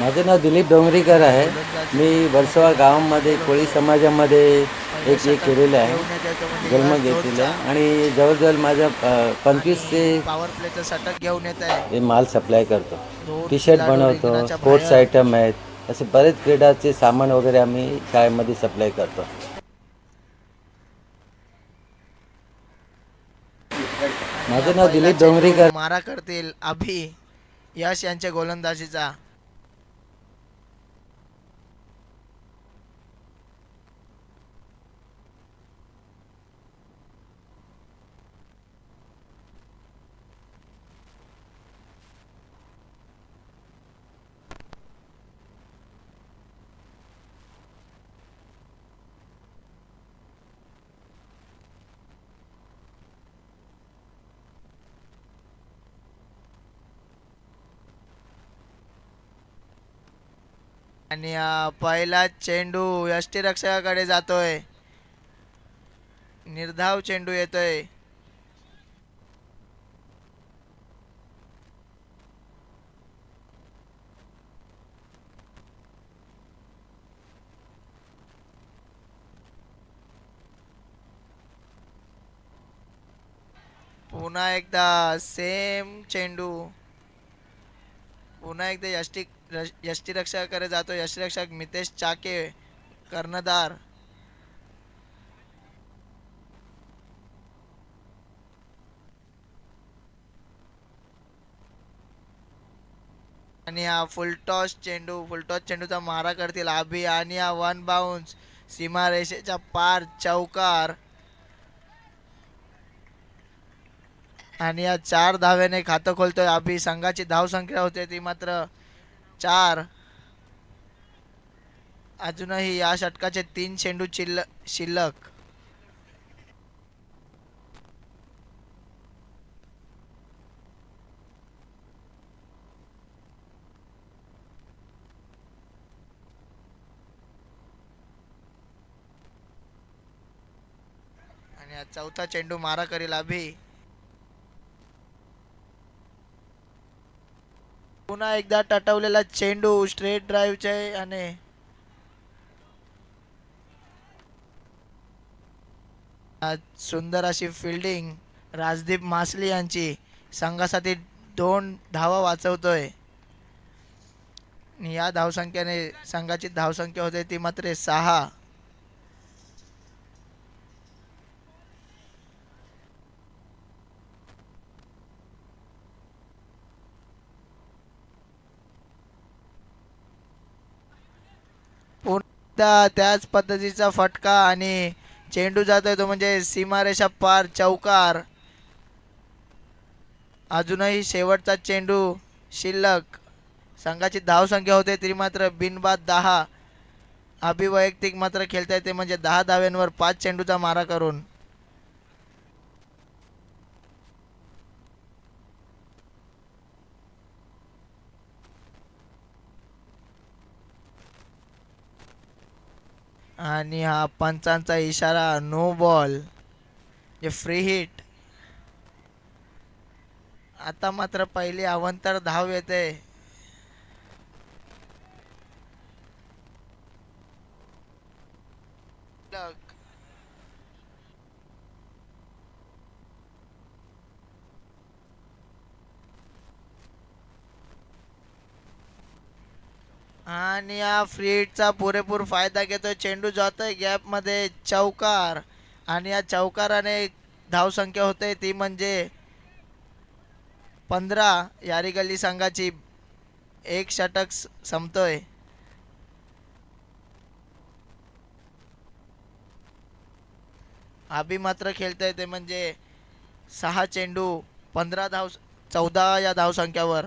माझं नाव दिलीप डोंगरीकर आहे. गोलंदाजी मी वर्सोवा गावामध्ये कोळी समाजामध्ये पहिलं एक षटक केलेलं आहे, घेऊन येतो म्हणजे जन्म यश घेतलेला जोधचा आहे आणि जवळजवळ माझं 25 ते आणि पॉवर प्लेचं षटक घेऊन येत आहे. हे माल सप्लाय करतो. दोन टी शर्ट खिलाडू बनवतो, रिंगणाच्या स्पोर्ट्स बाहेर. आयटम आहेत, असे बरेच क्रीडाचे सामान वगैरे आम्ही शाळेमध्ये सप्लाय करतो. आणि हा माझं नाव पहिला दिलीप चेंडू डोंगरीकर. मारा करतील अभि यश यांच्या गोलंदाजीचा. आणि पहिला चेंडू यष्टीरक्षकाकडे जातोय. निर्धाव चेंडू येतोय. पुन्हा एकदा सेम चेंडू. पुन्हा एकदा यष्टीरक्षकाकडे जातो. यष्टीरक्षक मितेश चाके कर्णधार. आणि हा फुलटॉस चेंडूचा मारा करतील अभि आणि हा वन बाउन्स सीमारेषेच्या पार चौकार. आणि या 4 धाव्याने खातं खोलतोय अभि. संघाची धावसंख्या होते ती मात्र 4. अजूनही या षटकाचे 3 चेंडू शिल्लक. आणि हा चौथा चेंडू मारा करील अभि. पुन्हा एकदा टटवलेला चेंडू स्ट्रेट ड्राईव्हचे आणि सुंदर अशी फिल्डिंग राजदीप मासली यांची. संघासाठी 2 धावा वाचवतोय. या धावसंख्येने संघाची धावसंख्या होते ती मात्र 6. पुन्हा त्याच पद्धतीचा फटका आणि चेंडू जातोय तो म्हणजे सीमारेषा पार चौकार. अजूनही शेवटचा चेंडू शिल्लक. संघाची धावसंख्या होते तरी मात्र बिनबाद 10. अभिवैयक्तिक मात्र खेळता येते म्हणजे 10 धाव्यांवर 5 चेंडूचा मारा करून. आणि हा पंचांचा इशारा नो बॉल जे फ्री हिट. आता मात्र पहिली अवंतर धाव येते. आणि या फ्री हिटचा पुरेपूर फायदा घेतोय. चेंडू जातोय गॅप मध्ये चौकार. आणि या चौकाराने धावसंख्या होते ती म्हणजे 15. यारी गल्ली संघाची एक षटक संपतोय. अभि मात्र खेळतोय ते म्हणजे 6 चेंडू 14 या धावसंख्यावर.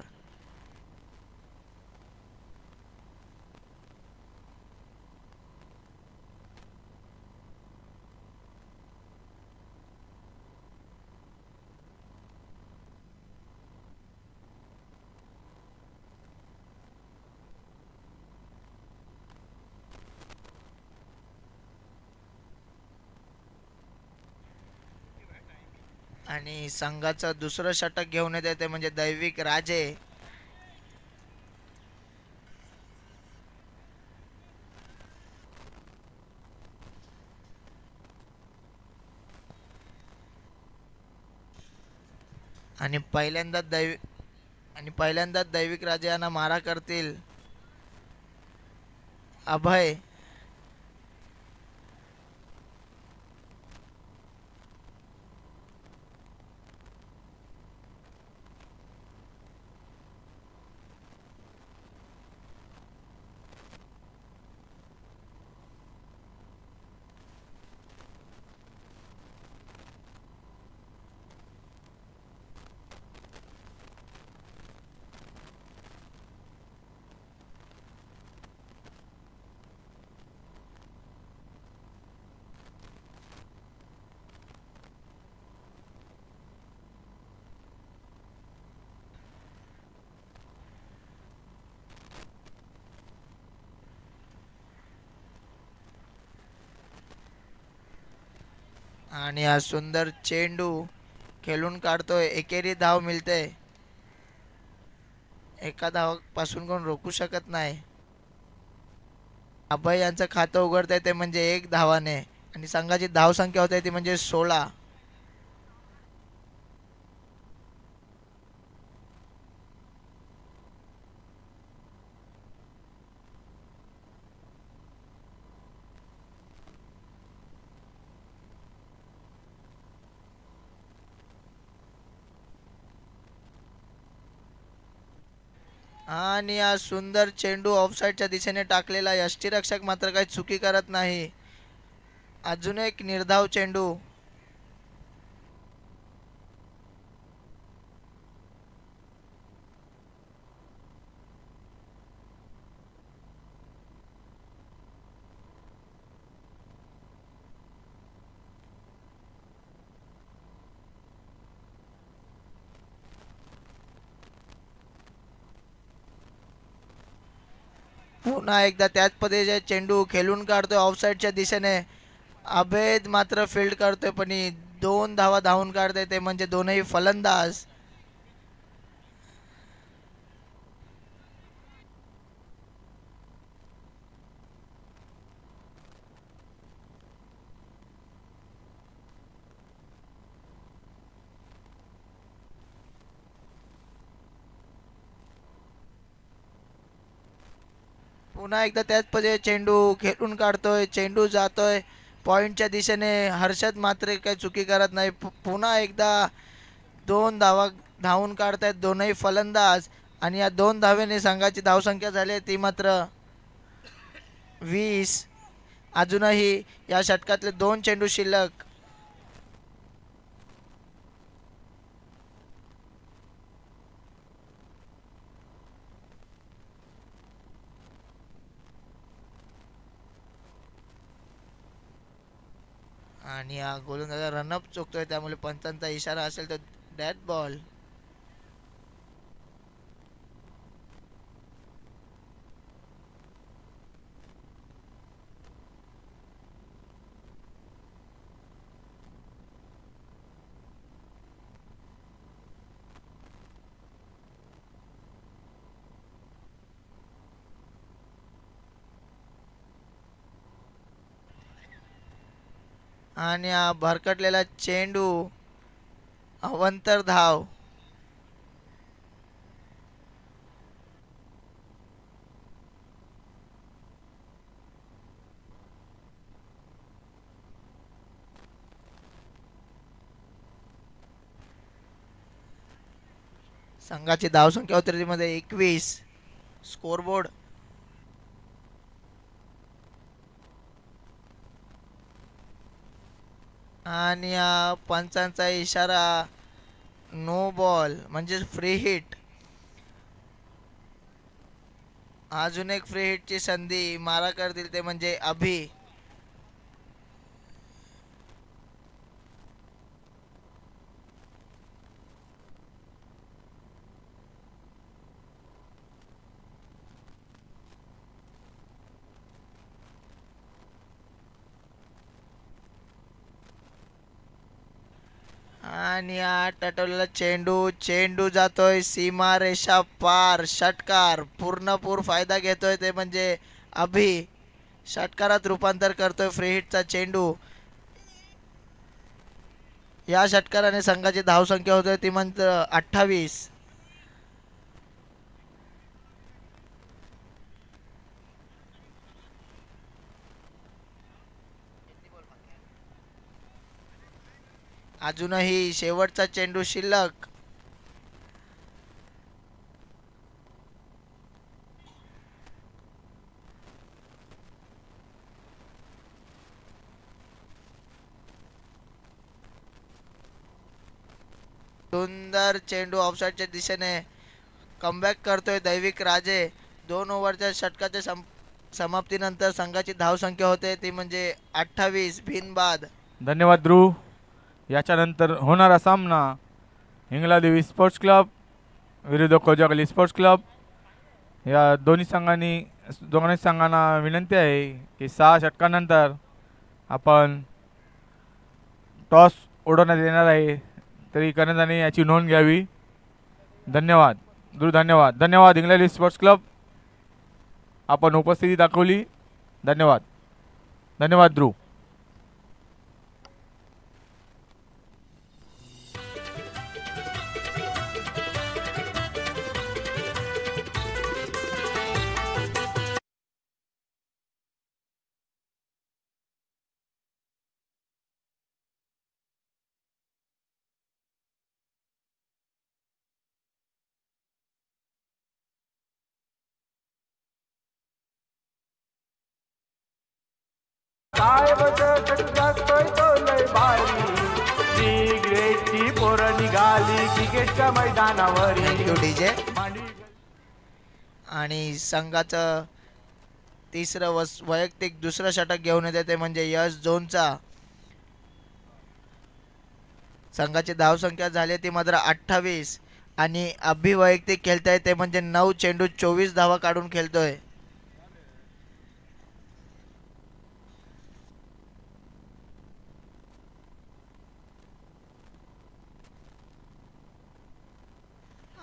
आणि संघाचं दुसरं षटक घेऊन येते ते म्हणजे दैविक राजे. आणि पहिल्यांदाच दैविक राजे यांना मारा करतील अभय. आणि हा सुंदर चेंडू खेळून काढतोय. एकेरी धाव मिळते. एका धावापासून कोण रोखू शकत नाही. अभय यांचं खातं उघडतंय ते म्हणजे 1 धावाने आणि संघाची धावसंख्या होते ती म्हणजे 16. आणि हा सुंदर चेंडू ऑफसाईडच्या दिशेने टाकलेला यष्टीरक्षक मात्र काही चुकी करत नाही. अजून एक निर्धाव चेंडू. पुन्हा एकदा त्याच पद्धतीचे चेंडू खेळून काढतोय ऑफसाईडच्या दिशेने. अभेद मात्र फील्ड करतोय पण 2 धावा धावून काढतोय ते म्हणजे दोनही फलंदाज. पुन्हा एकदा त्याच पद्धतीने चेंडू खेळून काढतोय. चेंडू जातोय पॉइंटच्या दिशेने. हर्षद मात्र काही चुकी करत नाही. पुन्हा एकदा 2 धावा धावून काढतायत दोनही फलंदाज आणि या 2 धावेने संघाची धावसंख्या झाली ती मात्र 20. अजूनही या षटकातले 2 चेंडू शिल्लक. आणि हा गोलंदाज रनअप चुकतोय त्यामुळे पंचांचा इशारा असेल तर डॅट बॉल. आणि हा भरकटलेला चेंडू अवंतर धाव. संघाची धावसंख्या होती मध्ये 21. स्कोरबोर्ड आणि या पंचांचा इशारा नो बॉल म्हणजे फ्री हिट. अजून एक फ्री हिटची संधी मारा करतील ते म्हणजे अभि. आणि हा टटवलेला चेंडू जातोय सीमा रेषा पार. षटकार पूर्णपूर फायदा घेतोय ते म्हणजे अभि. षटकारात रूपांतर करतोय फ्री हिटचा चेंडू. या षटकाराने संघाची धावसंख्या होते ती मात्र 28. अजूनही शेवटचा चेंडू शिल्लक. सुंदर चेंडू ऑफसाईडच्या दिशेने कमबॅक करतोय दैविक राजे. 2 ओव्हरच्या षटकाच्या समाप्तीनंतर संघाची धावसंख्या होते ती म्हणजे 28 बिनबाद. धन्यवाद ध्रुव. याच्यानंतर होणारा सामना हिंगलादेवी स्पोर्ट्स क्लब विरुद्ध कोजागली स्पोर्ट्स क्लब. या दोन्ही संघांना विनंती आहे की 6 षटकानंतर आपण टॉस उडवण्यात येणार आहे, तरी कर्णधारांनी याची नोंद घ्यावी. धन्यवाद ध्रुव. धन्यवाद. धन्यवाद हिंगलादेवी स्पोर्ट्स क्लब, आपण उपस्थिती दाखवली. धन्यवाद. धन्यवाद ध्रुव. क्रिकेटच्या मैदानावर डीजे. आणि संघाचं तिसरं वैयक्तिक दुसरं षटक घेऊन येते ते म्हणजे यश झोनचा. संघाची धावसंख्या झाली ती मात्र 28 आणि अभि वैयक्तिक खेळताय ते म्हणजे 9 चेंडू 24 धावा काढून खेळतोय.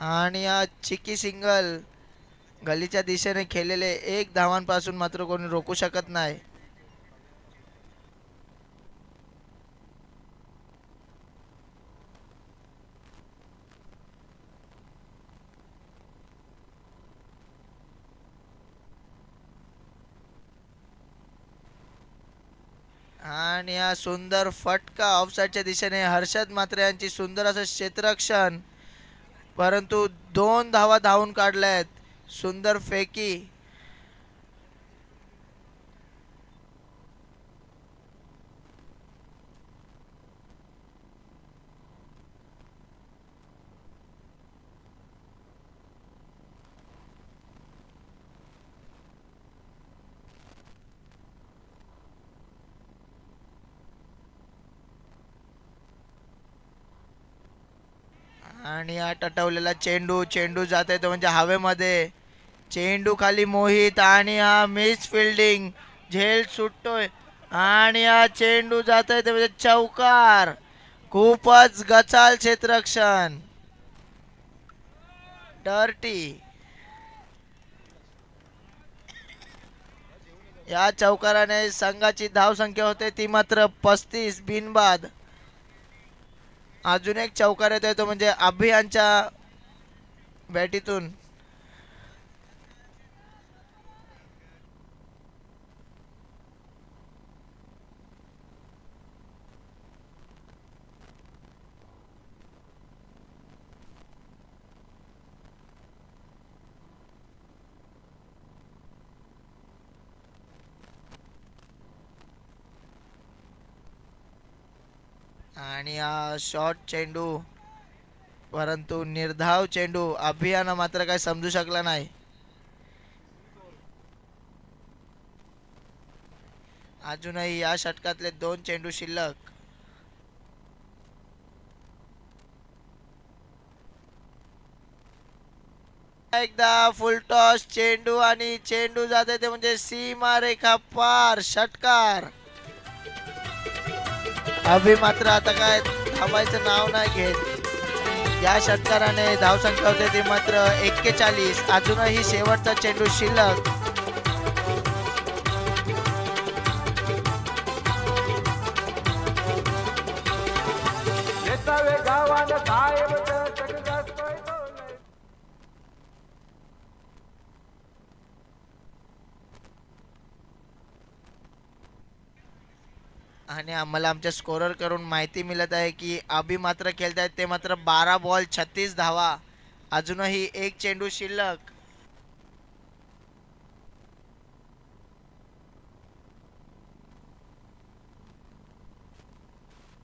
आणि या चिकी सिंगल गलीच्या दिशेने खेळलेले 1 धावांपासून मात्र कोणी रोखू शकत नाही. आणि या सुंदर फटका ऑफसाईडच्या दिशेने हर्षद मात्रे यांची सुंदर असं क्षेत्ररक्षण, परंतु 2 धावा धावून काढल्यात. सुंदर फेकी. आणि हा टटवलेला चेंडू जाते तो म्हणजे हवेमध्ये. चेंडू खाली मोहित आणि हा मिस फिल्डिंग. झेल सुटतोय आणि हा चेंडू जात आहे ते म्हणजे चौकार. खूपच गचाल क्षेत्ररक्षण. डर्टी. या चौकाराने संघाची धावसंख्या होते ती मात्र 35 बिनबाद. अजून एक चौकार येतोय तो म्हणजे अभि यांच्या बॅटीतून. आणि हा शॉर्ट चेंडू, परंतु निर्धाव चेंडू अभियाना मात्र काय समजू शकला नाही. अजूनही या षटकातले 2 चेंडू शिल्लक. एकदा फुल टॉस चेंडू आणि चेंडू जाते ते म्हणजे सीमा रेखा पार. षटकार. अभि मात्र आता काय थांबायचं नाव नाही घेत. या षटकाराने धावसंख्या होते ती मात्र 41. अजूनही शेवटचा चेंडू शिल्लक. आणि आम्हाला आमच्या स्कोरर करून माहिती मिळत आहे की अभि मात्र खेळत आहेत ते मात्र 12 बॉल 36 धावा, अजूनही एक चेंडू शिल्लक.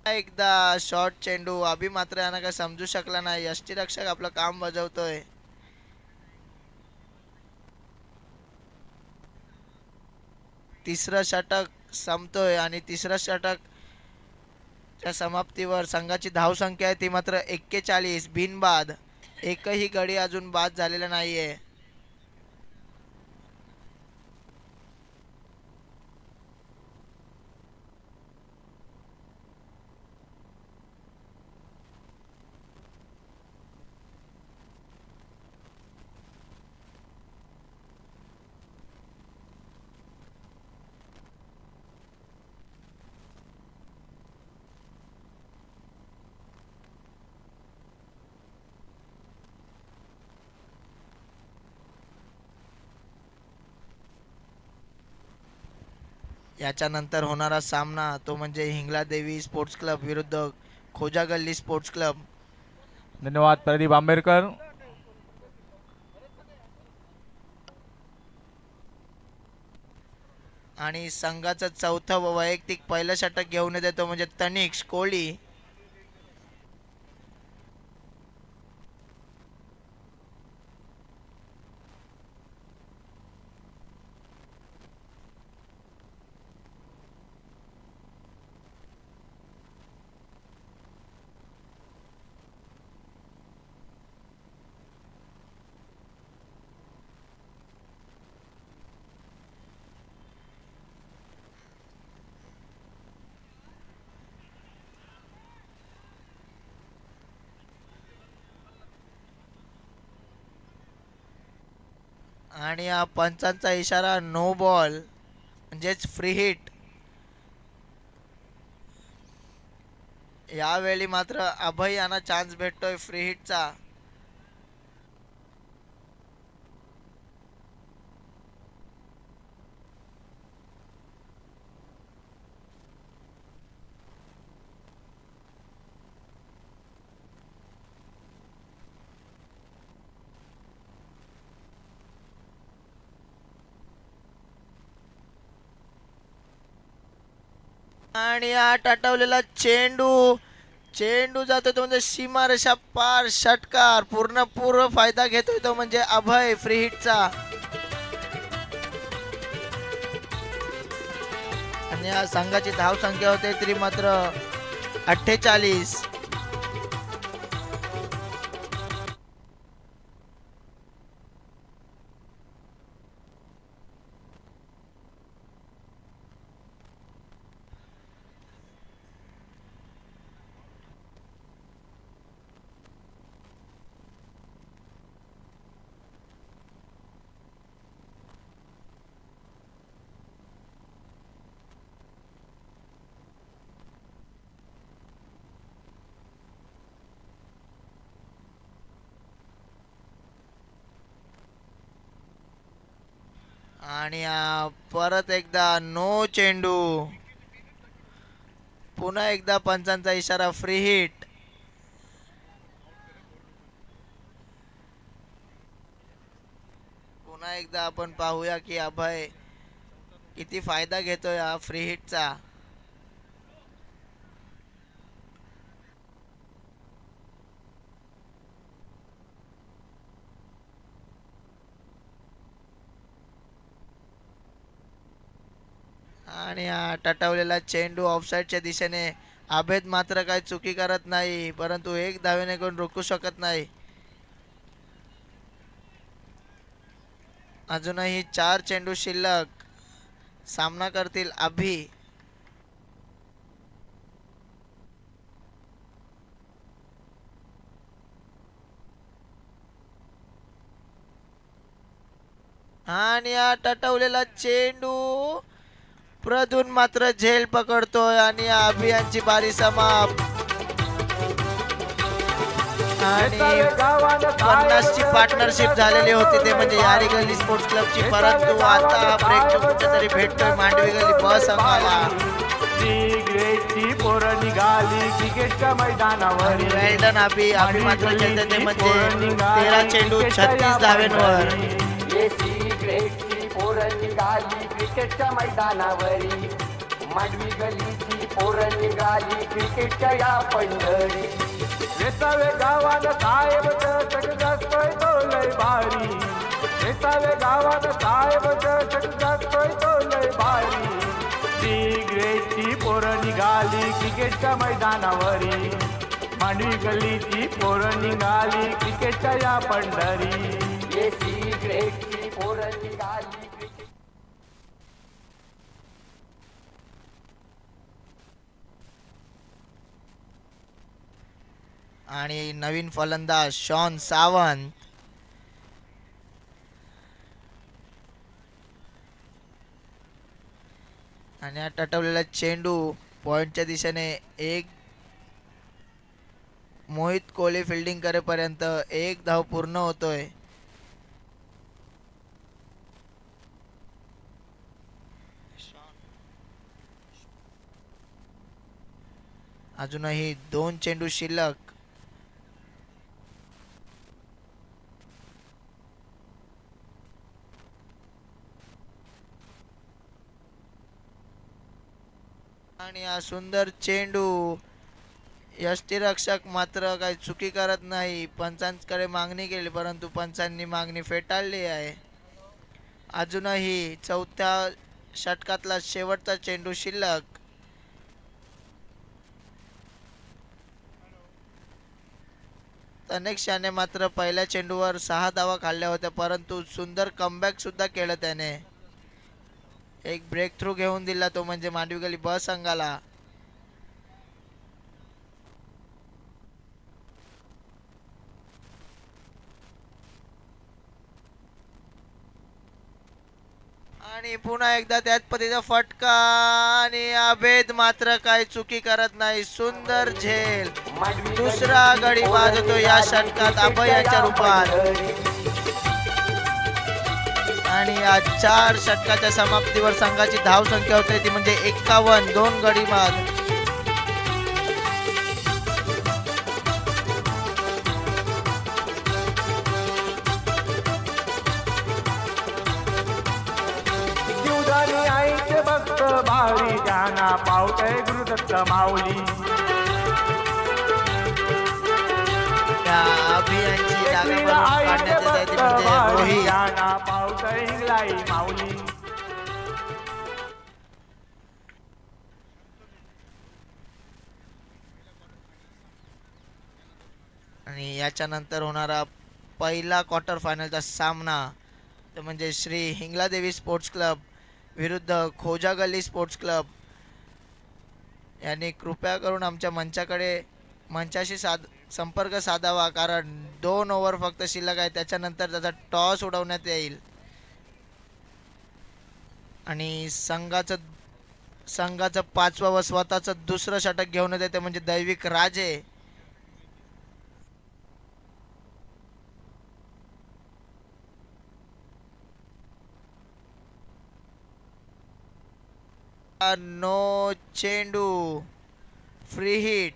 एकदा शॉर्ट चेंडू, अभि मात्र यांना काय समजू शकला नाही. यष्टीरक्षक आपलं काम बजावतोय. तिसरं षटक संपतोय आणि तिसरं षटक च्या समाप्तीवर संघाची धावसंख्या आहे ती मात्र 41 बिनबाद. एकही गडी अजून बाद झालेला नाहीये. याच्यानंतर होणारा सामना तो म्हणजे हिंगलादेवी स्पोर्ट्स क्लब विरुद्ध खोजागल्ली स्पोर्ट्स क्लब. धन्यवाद प्रदीप आंबेडकर. आणि संघाचं चौथं वैयक्तिक पहिलं षटक घेऊन येते तो म्हणजे तनिक्ष कोहली. आणि या पंचांचा इशारा नो बॉल म्हणजेच फ्री हिट. यावेळी मात्र अभय यांना चान्स भेटतोय फ्री हिटचा. आणि हा टटवलेला चेंडू जातो तो म्हणजे सीमारेषा पार. षटकार पूर्ण फायदा घेतोय तो म्हणजे अभय फ्री हिटचा. आणि या संघाची धाव संख्या होते तरी मात्र 48. आणि परत एकदा नो चेंडू. पुन्हा एकदा पंचांचा इशारा फ्री हिट. पुन्हा एकदा आपण पाहूया की अभय किती फायदा घेतोय हा फ्री हिटचा. आणि हा टटवलेला चेंडू ऑफसाईडच्या दिशेने. अभेद मात्र काही चुकी करत नाही परंतु एक धावेने कोण रोखू शकत नाही. अजूनही 4 चेंडू शिल्लक. सामना करतील अभि. आणि हा टटवलेला चेंडू प्रदून मात्र झेल पकडतोय आणि अभियानची बारी समाप्त. आणि 50ची पार्टनरशिप झालेली होती ते म्हणजे यारी गल्ली स्पोर्ट्स क्लबची. परंतु आता ब्रेक कुठेतरी भेटतोय मांडवी गल्ली ब संघाला. ती ग्रेटची पोरं निघाली क्रिकेटच्या मैदानावर वेल्डन अभि मात्र खेळते ते म्हणजे 13 चेंडू 36 धावेंवर. ग्रेटची पोरं निघाली क्रिकेटच्या मैदानावरी मांडवी गलीची पोरं निघाली क्रिकेटच्या या पंढरी वेसावे गावात साहेब चटक जास्तोय तो लय भारी वेसावे गावात साहेब चटक जास्तोय तो लय भारी ती ग्रेटची पोरं निघाली क्रिकेटच्या मैदानावरी मांडवी गलीची पोरं निघाली क्रिकेटच्या या पंढरी ग्रेटची पोरं निघाली आणि नवीन फलंदाज शॉन सावंत. आणि हा टटवलेला चेंडू पॉइंटच्या दिशेने एक मोहित कोहली फिल्डिंग करेपर्यंत एक धाव पूर्ण होतोय. अजूनही 2 चेंडू शिल्लक. आणि हा सुंदर चेंडू यष्टीरक्षक मात्र काही चुकी करत नाही. पंचांकडे मागणी केली परंतु पंचांनी मागणी फेटाळली आहे. अजूनही चौथ्या षटकातला शेवटचा चेंडू शिल्लक. तनेक्षाने मात्र पहिल्या चेंडूवर 6 धावा काढल्या होत्या परंतु सुंदर कमबॅक सुद्धा केलं त्याने. एक ब्रेक थ्रू घेऊन दिला तो म्हणजे मांडवी गली ब संघाला. आणि पुन्हा एकदा त्याच पद्धतीचा फटका आणि अभेद मात्र काही चुकी करत नाही. सुंदर झेल. दुसरा गडी बाद होतो या षटकात अभयाच्या रूपात. आणि या 4 षटकाच्या समाप्तीवर संघाची धाव संख्या होते ती म्हणजे 51. 2 गडी बाद. जीवदानी आईचे भक्त भारी त्यांना पावतय गुरुदत्त माऊली त्या अभियांची जागा काढण्यात येत आहे ती म्हणजे रोहित. त्यांना पावतय हिंगलाई माऊली. आणि याच्या नंतर होणारा पहिला क्वार्टर फायनलचा सामना तो म्हणजे श्री हिंगलादेवी स्पोर्ट्स क्लब विरुद्ध खोजा गल्ली स्पोर्ट्स क्लब. यांनी कृपया करून आमच्या मंचाशी संपर्क साधावा कारण 2 ओव्हर फक्त शिल्लक आहे. त्याच्यानंतर त्याचा टॉस उडवण्यात येईल. आणि संघाचं 5वं व स्वतःचं दुसरं षटक घेऊन येते ते म्हणजे दैविक राजे. नो चेंडू फ्री हिट.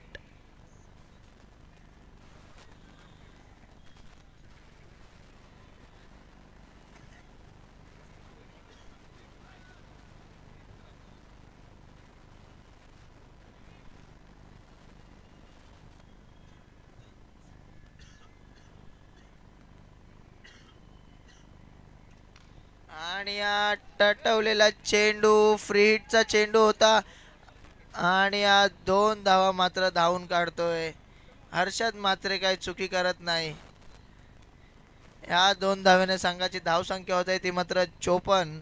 आणि हा टटवलेला चेंडू फ्री हिटचा चेंडू होता आणि हा 2 धावा मात्र धावून काढतोय. हर्षद मात्र काही चुकी करत नाही. या 2 धावेने संघाची धाव संख्या होते ती मात्र 54.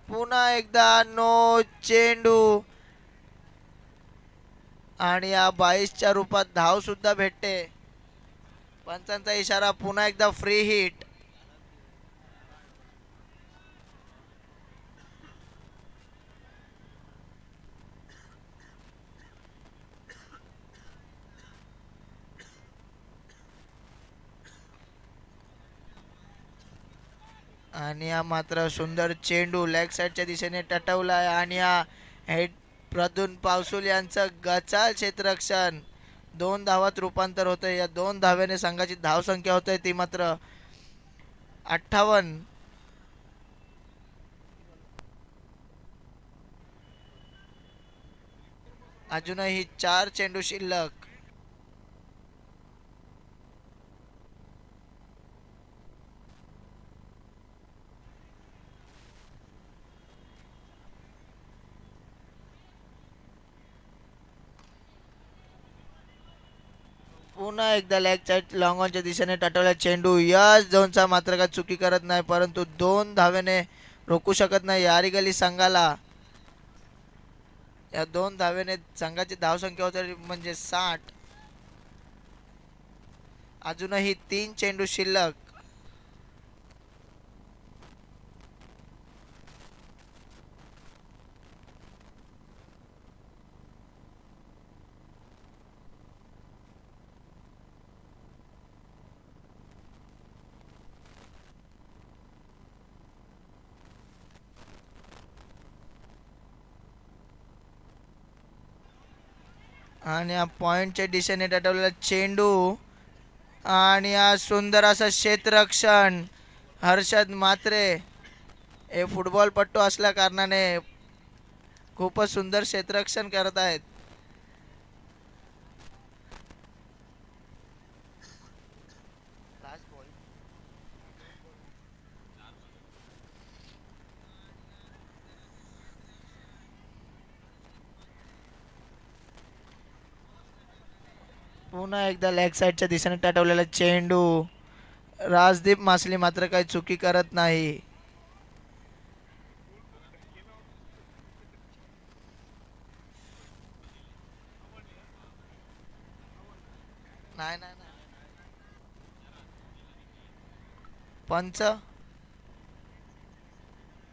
पुन्हा एकदा नो चेंडू. आणि या 22च्या रूपात धाव सुद्धा भेटते. पंचांचा इशारा, पुन्हा एकदा फ्री हिट. आणि हा मात्र सुंदर चेंडू लेग साईडच्या दिशेने टटवलाय आणि हा हेड प्रदून पावसुल यांचं गचाल क्षेत्ररक्षण. 2 धावात रूपांतर होतंय. या 2 धाव्याने संघाची धाव संख्या होते ती मात्र 58. अजूनही 4 चेंडू शिल्लक. पुन्हा एकदा लेग साईड लॉंग ऑनच्या दिशेने टटवला चेंडू. यश झोनचा मात्र काय चुकी करत नाही, परंतु 2 धावेने रोखू शकत नाही यारिगली संघाला. या 2 धावेने संघाची धावसंख्या होती म्हणजे 60. अजूनही 3 चेंडू शिल्लक. आणि या पॉइंटच्या दिशेने टटवलेला चेंडू आणि हा सुंदर असं क्षेत्ररक्षण. हर्षद म्हात्रे हे फुटबॉलपट्टू असल्या कारणाने खूपच सुंदर क्षेत्ररक्षण करत आहेत. पुन्हा एकदा लेग साईडच्या दिशेने टटवलेला चेंडू. राजदीप मासली मात्र काही चुकी करत नाही. नाही नाही नाही. पंच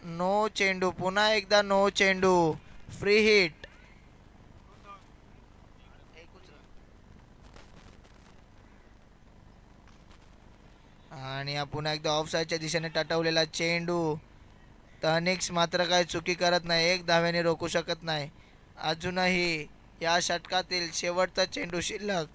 नो चेंडू. पुन्हा एकदा नो चेंडू. Free hit. आणि हा पुन्हा एकदा ऑफ साईडच्या दिशेने टटवलेला चेंडू. तनिक्स मात्र काही चुकी करत नाही, 1 धाव्याने रोखू शकत नाही. अजूनही या षटकातील शेवटचा चेंडू शिल्लक.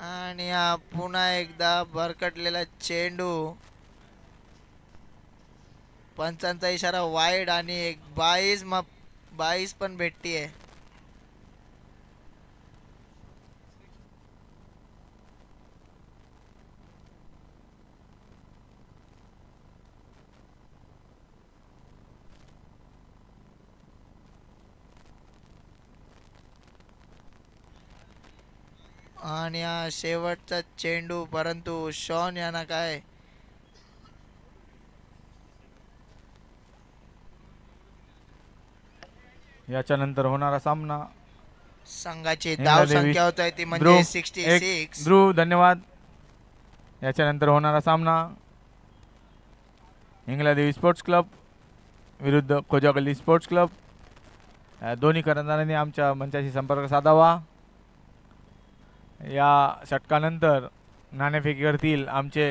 आणि हा पुन्हा एकदा भरकटलेला चेंडू. पंचांचा इशारा वाईड आणि एक 22 पण भेटतीये. आणि हा शेवटचा चेंडू, परंतु शॉन यांना काय याच्या नंतर होणारा सामना संघाची धाव संख्या होत आहे ती म्हणजे 66. ध्रुव धन्यवाद. याच्या नंतर होणारा सामना इंगलादेवी स्पोर्ट्स क्लब विरुद्ध खोजागल्ली स्पोर्ट्स क्लब. दोन्ही कर्णधारांनी आमच्या मंचाशी संपर्क साधावा. या षटकानंतर नाणेफेकी करतील आमचे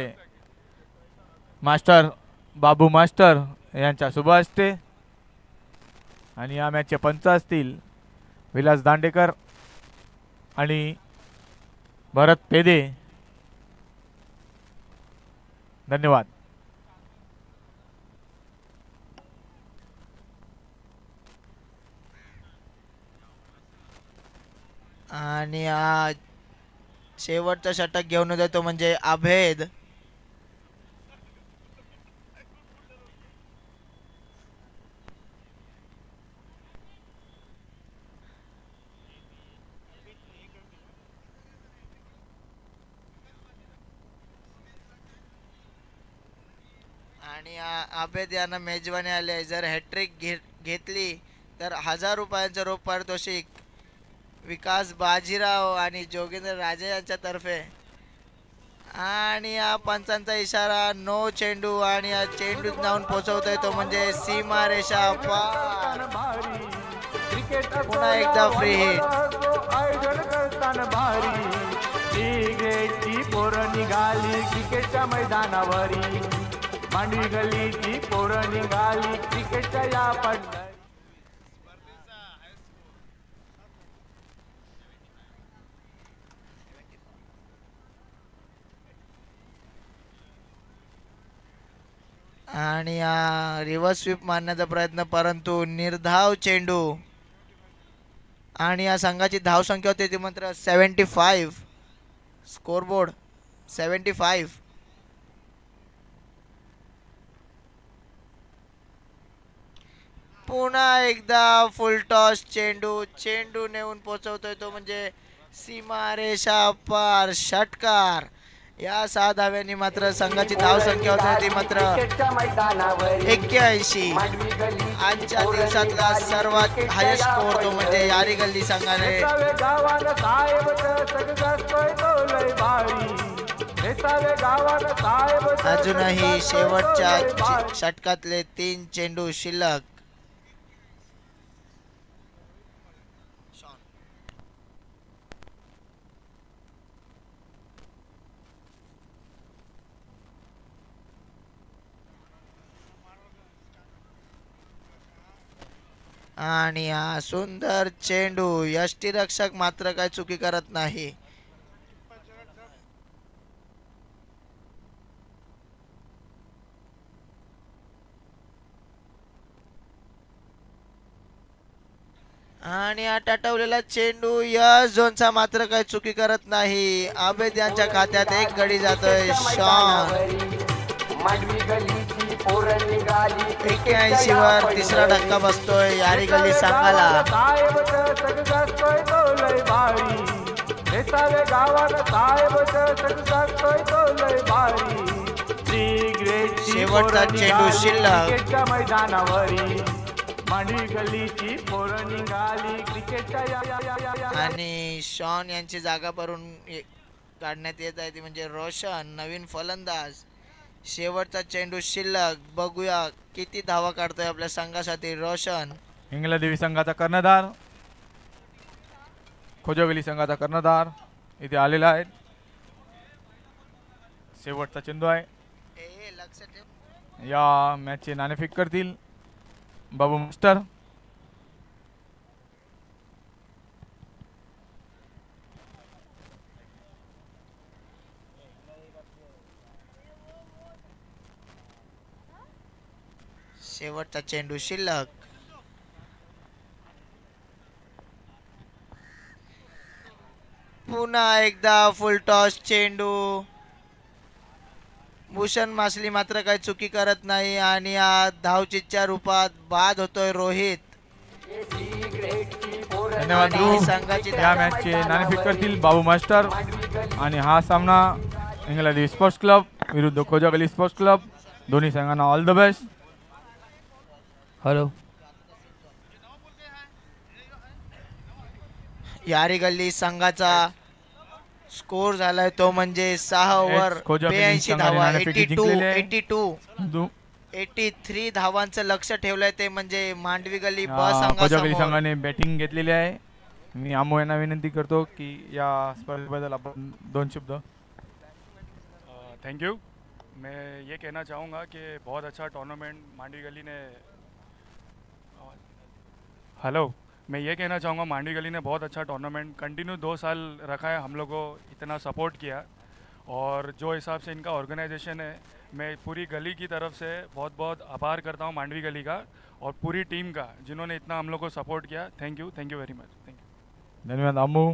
मास्टर बाबू मास्टर यांच्या शुभ हस्ते आणि या मॅचचे पंच असतील विलास दांडेकर आणि भरत पेदे. धन्यवाद. आणि हा शेवटचा षटक घेऊन येतोय तो म्हणजे अभेद. आणि अभेद यांना मेजवानी आली आहे. जर हॅट्रिक घेतली तर 1000 रुपयांचं रोख पारितोषिक विकास बाजीराव आणि जोगेंद्र राजे यांच्यातर्फे. आणि या पंचांचा इशारा नो चेंडू आणि या चेंडू जाऊन पोहोचवतोय तो म्हणजे सीमा रेषा पार. पुन्हा एकदा फ्री हिट. आयोजन करताना भारी डी ग्रेडची पोरं निघाली क्रिकेटच्या मैदानावरी. मांडवी गल्लीची पोरं निघाली क्रिकेटच्या या पंढरी. आणि रिव्हर्स स्वीप मारण्याचा प्रयत्न परंतु निर्धाव चेंडू. आणि या संघाची धाव संख्या होती ती मात्र 75. स्कोरबोर्ड 75. पुन्हा एकदा फुल टॉस चेंडू. चेंडू नेऊन पोहोचवतोय तो म्हणजे सीमा रेषा पार. षटकार. या 6 धाव्यांनी मात्र संघाची धाव संख्या होती ती मात्र 81. आजच्या दिवसातला सर्वात हायस्ट स्कोर तो म्हणजे यारी गल्ली संघाने. अजूनही शेवटच्या षटकातले 3 चेंडू शिल्लक. आणि हा सुंदर चेंडू. यष्टीरक्षक मात्र काय चुकी करत नाही. आणि हा टटवलेला चेंडू या झोनचा मात्र काय चुकी करत नाही. अभेद यांच्या खात्यात एक गडी जातोय. शॉन. 81 वर तिसरा धक्का बसतोय यारी गल्ली संघाला. शेवटचा चेंडू शिल्लक. मैदानावरी मांडवी गल्लीची पोरं निघाली क्रिकेटच्या. आणि शॉन यांची जागा भरून काढण्यात येत आहे ती म्हणजे रोशन नवीन फलंदाज. शेवटचा चेंडू शिल्लक. बघूया किती धावा काढतोय आपल्या संघासाठी रोशन. इंग्लदेवी संघाचा कर्णधार, खोजगली संघाचा कर्णधार इथे आलेला आहे. शेवटचा चेंडू आहे. या मॅचचे नाणेफेक करतील बाबू मास्टर. शेवटचा चेंडू शिल्लक. पुन्हा एकदा फुल टॉस चेंडू. भूषण मासली मात्र काही चुकी करत नाही आणि या धावचीच्या रूपात बाद होतोय रोहित. धन्यवाद ध्रुव. या मॅचचे नाणेफेक करतील बाबू मास्टर. आणि हा सामना इंग्लदेवी स्पोर्ट्स क्लब विरुद्ध खोजागली स्पोर्ट्स क्लब. दोन्ही संघांना ऑल द बेस्ट. हॅलो. यारी गल्ली संघाचा स्कोर झालाय तो म्हणजे 6 ओव्हर 82 धावा. 83 धावांचं लक्ष ठेवलंय ते म्हणजे मांडवी गल्ली ब खोजागली संघासमोर. संघाने बॅटिंग घेतलेली आहे. मी आमो यांना विनंती करतो की या स्पर्धेबद्दल आपण 2 शब्द. Thank you. मैं ये कहना चाहूँगा कि बहुत अच्छा टूर्नामेंट मांडवी गली ने मैं ये कहना चाहूँगा मांडवी गली ने बहुत अच्छा टूर्नामेंट कंटिन्यू 2 साल रखा है. हम लोग को इतना सपोर्ट किया और जो हिसाब से इनका ऑर्गेनाइजेशन है, मैं पूरी गली की तरफ से बहुत बहुत आभार करता हूँ मांडवी गली का और पूरी टीम का जिन्होंने इतना हम लोग को सपोर्ट किया. Thank you very much. Thank you. धन्यवाद अम्मू.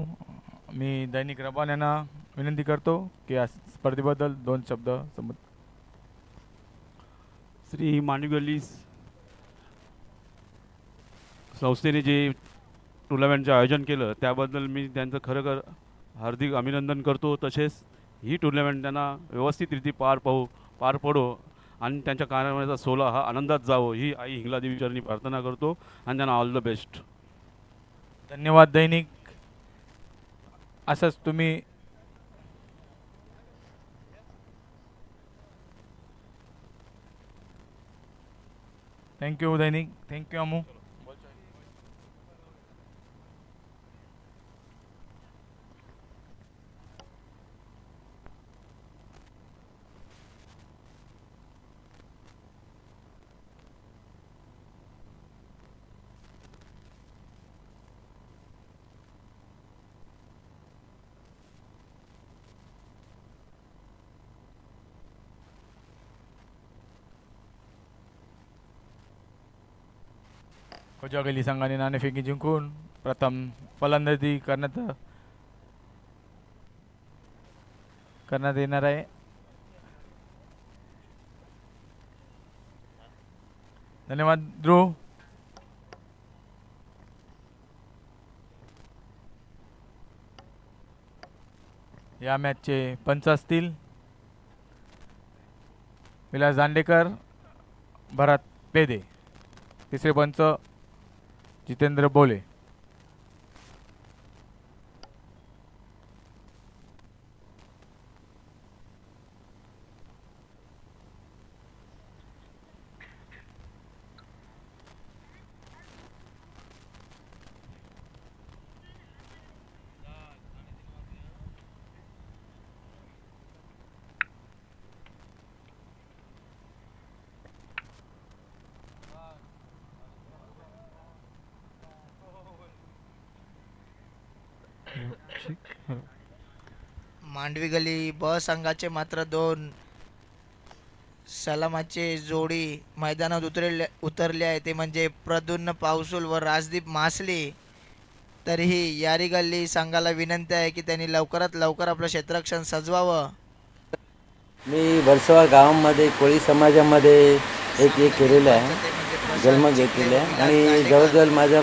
मी दैनिक रबान यांना विनंती करतो की या स्पर्धेबद्दल 2 शब्द श्री मांडवी गल्ली संस्थेने जे टुर्नामेंटचं आयोजन केलं त्याबद्दल मी त्यांचं खरं हार्दिक अभिनंदन करतो. तसेच ही टुर्नामेंट त्यांना व्यवस्थितरित्या पार पडो आणि त्यांच्या कार्यक्रमाचा सोहळा हा आनंदात जावो ही आई हिंगलादेवी चरणी प्रार्थना करतो आणि त्यांना ऑल द बेस्ट. धन्यवाद दैनिक. असंच तुम्ही थँक्यू दैनिक. थँक्यू अमू. खोजागली संघाने नाणेफेकी जिंकून प्रथम फलंदाजी करण्यात येणार आहे. धन्यवाद ध्रुव. या मॅचचे पंच असतील विलास दांडेकर, भरत पेदे. तिसरे पंच जितेंद्र बोले. मांडवी गली ब संघाचे मात्र 2 सलामाचे जोडी मैदानात उतरले आहे, ते म्हणजे प्रद्युम्न पावसूल व राजदीप मासली. तरीही यारी गल्ली संघाला विनंती आहे की त्यांनी लवकरात लवकर आपलं क्षेत्ररक्षण सजवावं. मी वर्सोवा गावामध्ये कोळी समाजामध्ये एक केलेलं आहे, जन्म घेतलेला आहे आणि जवळजवळ माझ्या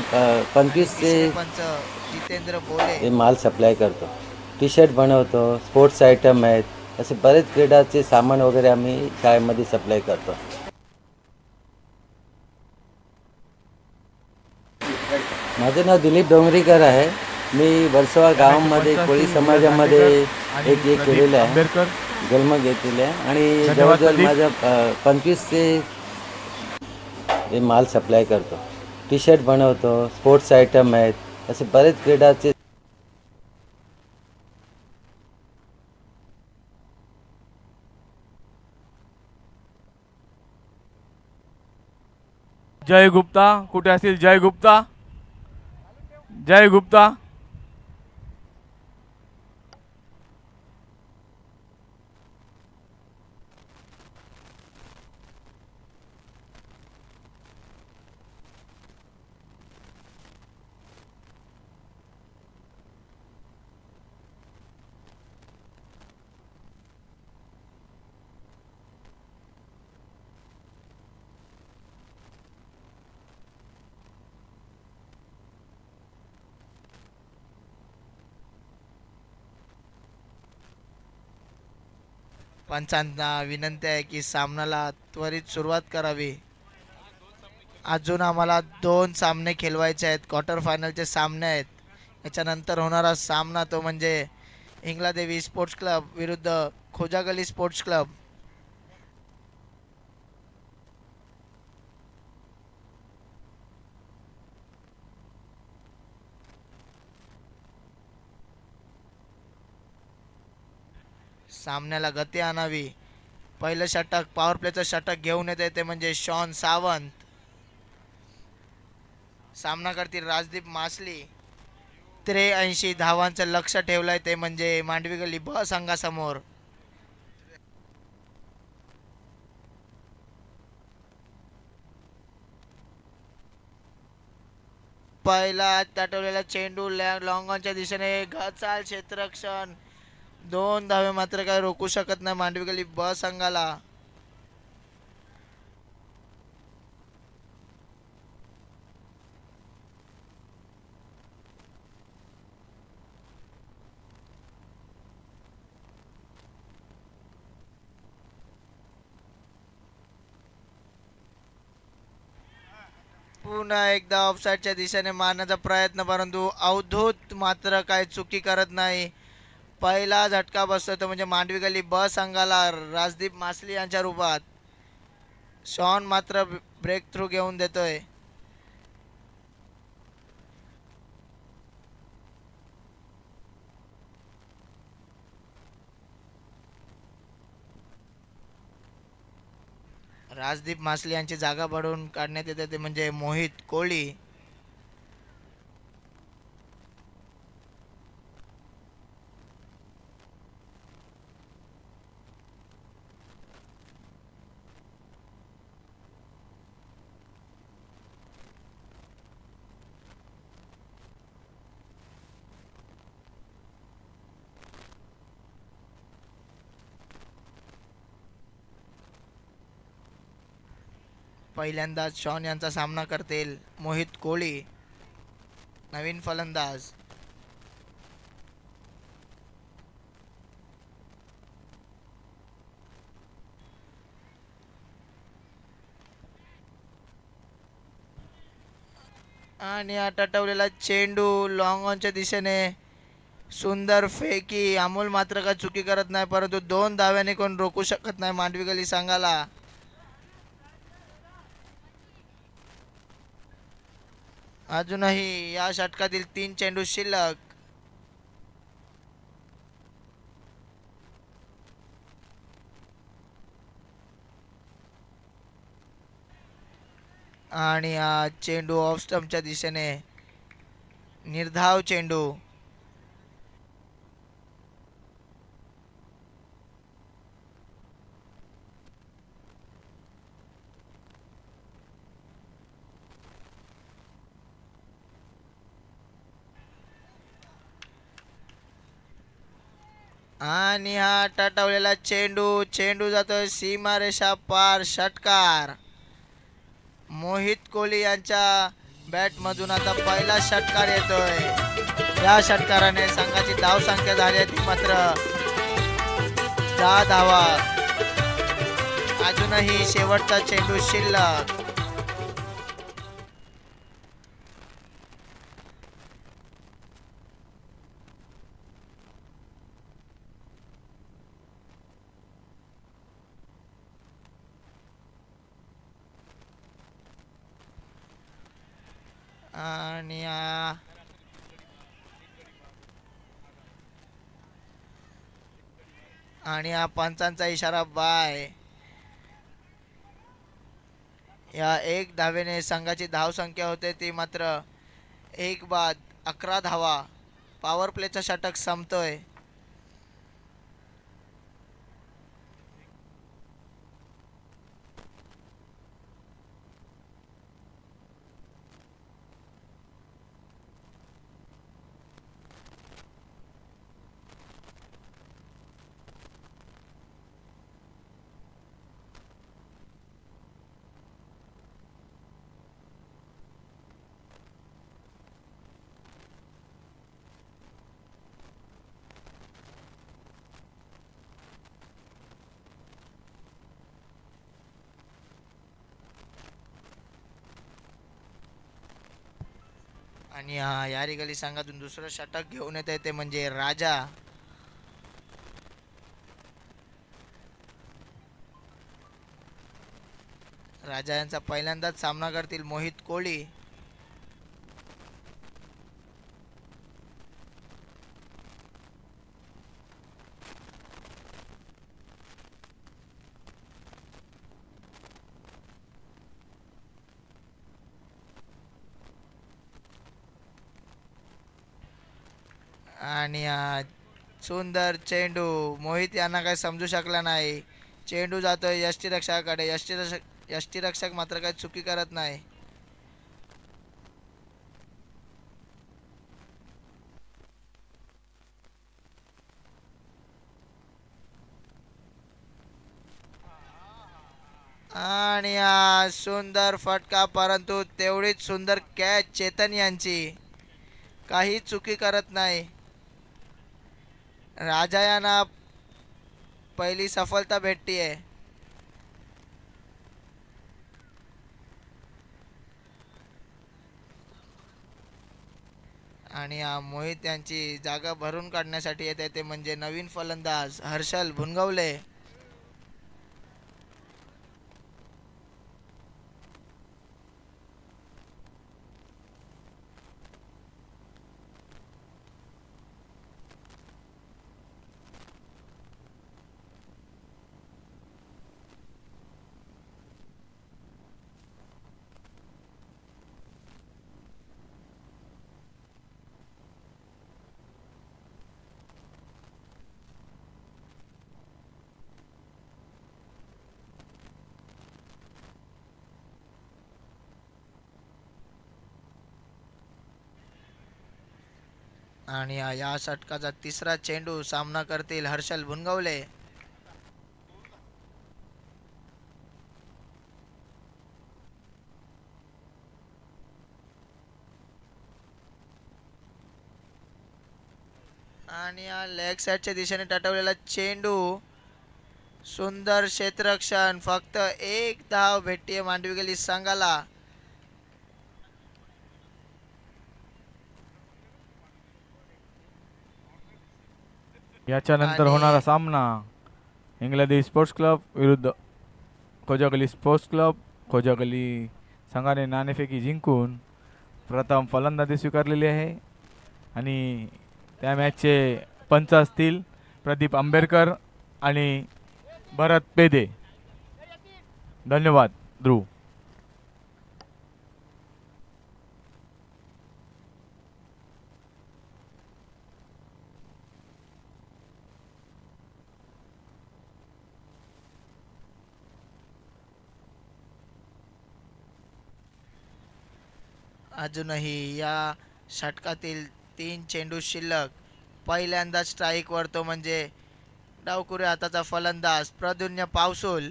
25 ते पंच जितेंद्र बोले हे माल सप्लाय करतो. टी शर्ट बनवतो, स्पोर्ट्स आयटम आहेत, असे बरेच क्रीडाचे सामान वगैरे आम्ही शाळेमध्ये सप्लाय करतो. माझं नाव दिलीप डोंगरीकर आहे. मी वर्सोवा गावामध्ये कोळी समाजामध्ये एक केलेलं आहे, आंबेडकर. जन्म घेतलेला आहे आणि धन्यवाद जवळजवळ प्रदीप. माझ्या 25 ते हे माल सप्लाय करतो. टी शर्ट बनवतो, स्पोर्ट्स आयटम आहेत, असे बरेच क्रीडाचे. जय गुप्ता कुठे असतील? जय गुप्ता. जय गुप्ता. पंचांना विनंती आहे की सामन्याला त्वरित सुरुवात करावी. अजून आम्हाला 2 सामने खेळवायचे आहेत, क्वार्टर फायनलचे सामने आहेत. याच्यानंतर होणारा सामना तो म्हणजे हिंगलादेवी स्पोर्ट्स क्लब विरुद्ध खोजागली स्पोर्ट्स क्लब. सामन्याला गती आणावी. पहिलं षटक पॉवर प्लेचं षटक घेऊन येते ते म्हणजे शॉन सावंत. सामना करतील राजदीप मासली. 83 धावांचं लक्ष ठेवलंय ते म्हणजे मांडवी गल्ली ब संघासमोर. पहिला तटवलेला चेंडू लॉंगॉनच्या दिशेने गचाल क्षेत्ररक्षण 2 धावे मात्र काय रोखू शकत नाही मांडवी गली ब संघाला. पुन्हा एकदा ऑफसाईडच्या दिशेने मारण्याचा प्रयत्न, परंतु अवधूत मात्र काय चुकी करत नाही. पहिला झटका बसतो तो म्हणजे मांडवी गली ब संघाला राजदीप मासली यांच्या रूपात. शॉन मात्र ब्रेक थ्रू घेऊन देतोय. राजदीप मासली यांची जागा भरून काढण्यात येते ते म्हणजे मोहित कोळी. पहिल्यांदाच शॉन यांचा सामना करतील मोहित कोळी, नवीन फलंदाज. आणि हा टटवलेला चेंडू लॉंग ऑनच्या दिशेने सुंदर फेकी. अमोल मात्र का चुकी करत नाही, परंतु 2 धाव्याने कोण रोखू शकत नाही मांडवी गली संघाला. अजूनही या षटकातील 3 चेंडू शिल्लक. आणि हा चेंडू ऑफ स्टंपच्या दिशेने निर्धाव चेंडू. आणि हा टटवलेला चेंडू जातोय सीमारेषा पार. षटकार. मोहित कोहली यांच्या बॅट मधून आता पहिला षटकार येतोय. या षटकाराने संघाची धाव संख्या झाली आहे ती मात्र 10 धावा. अजूनही शेवटचा चेंडू शिल्लक. आणि हा पंचांचा इशारा बाय. या 1 धावेने संघाची धाव संख्या होते ती मात्र 1 बाद 11 धावा. पॉवर प्लेचा षटक संपतोय. आणि हा यारी गली संघातून दुसरं षटक घेऊन येत आहे ते म्हणजे राजा. राजा यांचा पहिल्यांदाच सामना करतील मोहित कोहली. आणि सुंदर चेंडू. मोहित यांना काही समजू शकला नाही. चेंडू जातोय यष्टीरक्षकाकडे. यष्टीरक्षक मात्र काही चुकी करत नाही. आणि हा सुंदर फटका, परंतु तेवढीच सुंदर कॅच चेतन यांची, काही चुकी करत नाही. राजा यांना पहिली सफलता भेटतीये. आणि हा मोहित यांची जागा भरून काढण्यासाठी येते ते म्हणजे नवीन फलंदाज हर्षल भुनगवले. आणि या षटकाचा तिसरा चेंडू, सामना करतील हर्षल भुनगवले. आणि या लेग साईडच्या दिशेने टटवलेला चेंडू, सुंदर क्षेत्ररक्षण, फक्त एक धाव भेटतीये मांडवी गली संघाला. याच्यानंतर आणि- होणारा सामना इंग्लंड स्पोर्ट्स क्लब विरुद्ध खोजागली स्पोर्ट्स क्लब. खोजागली संघाने नाणेफेकी जिंकून प्रथम फलंदाजी स्वीकारलेली आहे आणि त्या मॅचचे पंच असतील प्रदीप आंबेडकर आणि भरत पेदे. धन्यवाद ध्रुव. अजूनही या षटकातील 3 चेंडू शिल्लक. पहिल्यांदा स्ट्राईकवर तो म्हणजे डावकुरे हाताचा फलंदाज प्रद्युम्न पावसुल.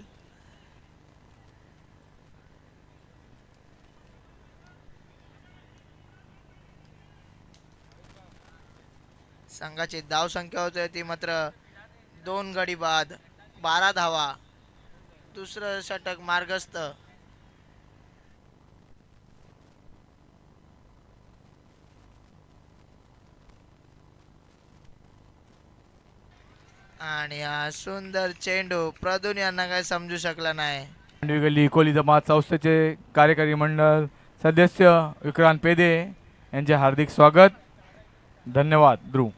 संघाची धाव संख्या होते ती मात्र 2 गडी बाद, 12 धावा. दुसरं षटक मार्गस्थ. आणि हा सुंदर चेंडू प्रदून यांना काय समजू शकला नाही. मांडवी गल्ली कोली जमात संस्थेचे कार्यकारी मंडळ सदस्य विक्रांत पेदे यांचे हार्दिक स्वागत. धन्यवाद ध्रुव.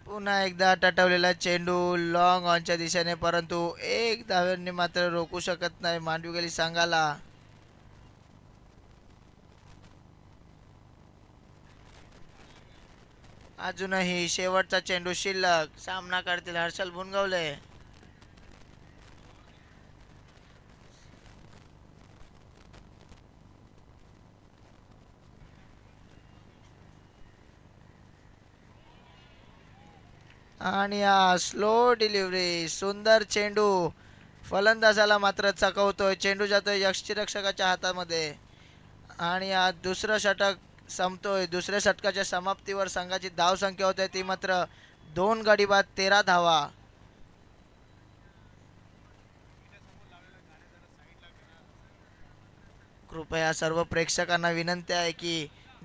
पुन्हा एकदा टटवलेला चेंडू लॉंग ऑनच्या दिशेने, परंतु एक धावेने मात्र रोखू शकत नाही मांडवी गली संघाला. अजूनही शेवटचा चेंडू शिल्लक. सामना करतील हर्षल भुनगवले. आणि हा स्लो डिलिव्हरी, सुंदर चेंडू फलंदाजाला मात्र चकवतोय. चेंडू जातोय यष्टिरक्षकाच्या हातामध्ये आणि हा दुसरं षटक संपतोय. दुसऱ्या षटकाच्या समाप्तीवर संघाची धाव संख्या होते ती मात्र 2 गडी बाद, 13 धावा. कृपया सर्व प्रेक्षकांना विनंती आहे की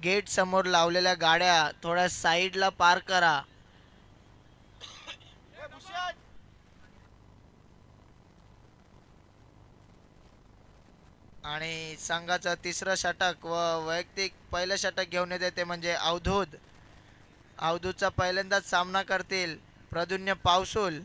गेट समोर लावलेल्या गाड्या थोड्या साईडला पार्क करा. आणि संघाचं तिसरं षटक व वैयक्तिक पहिलं षटक घेऊन येते ते म्हणजे अवधूत. अवधूतचा पहिल्यांदाच सामना करतील प्रद्युम्न पावसुल.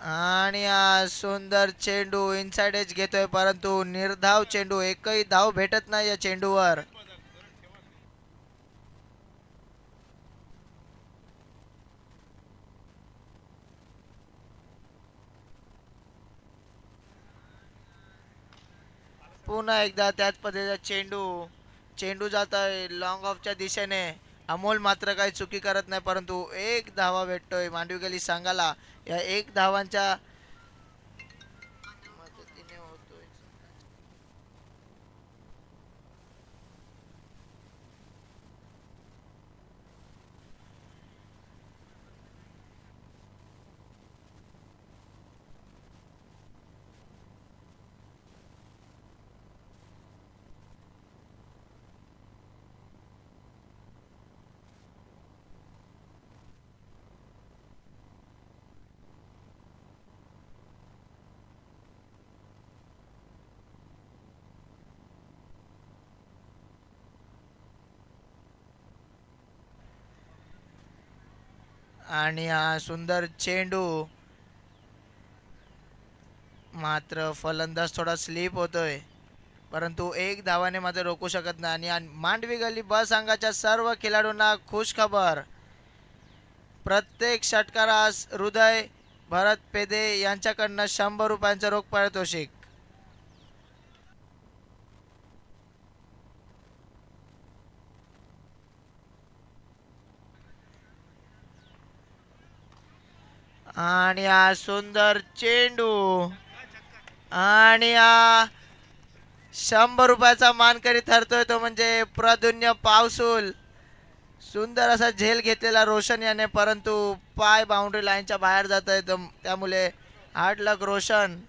आणि हा सुंदर चेंडू इनसाइड एज घेतोय, परंतु निर्धाव चेंडू, एकही धाव भेटत नाही या चेंडूवर. पुन्हा एकदा त्याच पद्धतीचा चेंडू जात आहे लॉंग ऑफच्या दिशेने. अमोल मात्र काही चुकी करत नाही, परंतु एक धावा भेटतोय मांडवी गली संघाला. या एक धावांच्या मदतीने होतोय. आणि हा सुंदर चेंडू मात्र फलंदाज थोडा स्लिप होतोय, परंतु एक धावाने मात्र रोखू शकत नाही. आणि मांडवी गली ब संघाच्या सर्व खेळाडूंना खुश खबर. प्रत्येक षटकारास हृदय भरत पेदे यांच्याकडनं 100 रुपयांचं रोख पारितोषिक. आणि हा सुंदर चेंडू आणि हा 100 रुपयाचा मानकरी ठरतोय तो म्हणजे प्रद्युम्न पावसूल. सुंदर असा झेल घेतलेला रोशन याने, परंतु पाय बाउंड्री लाईनच्या बाहेर जात आहे, त्यामुळे हार्ड लक रोशन.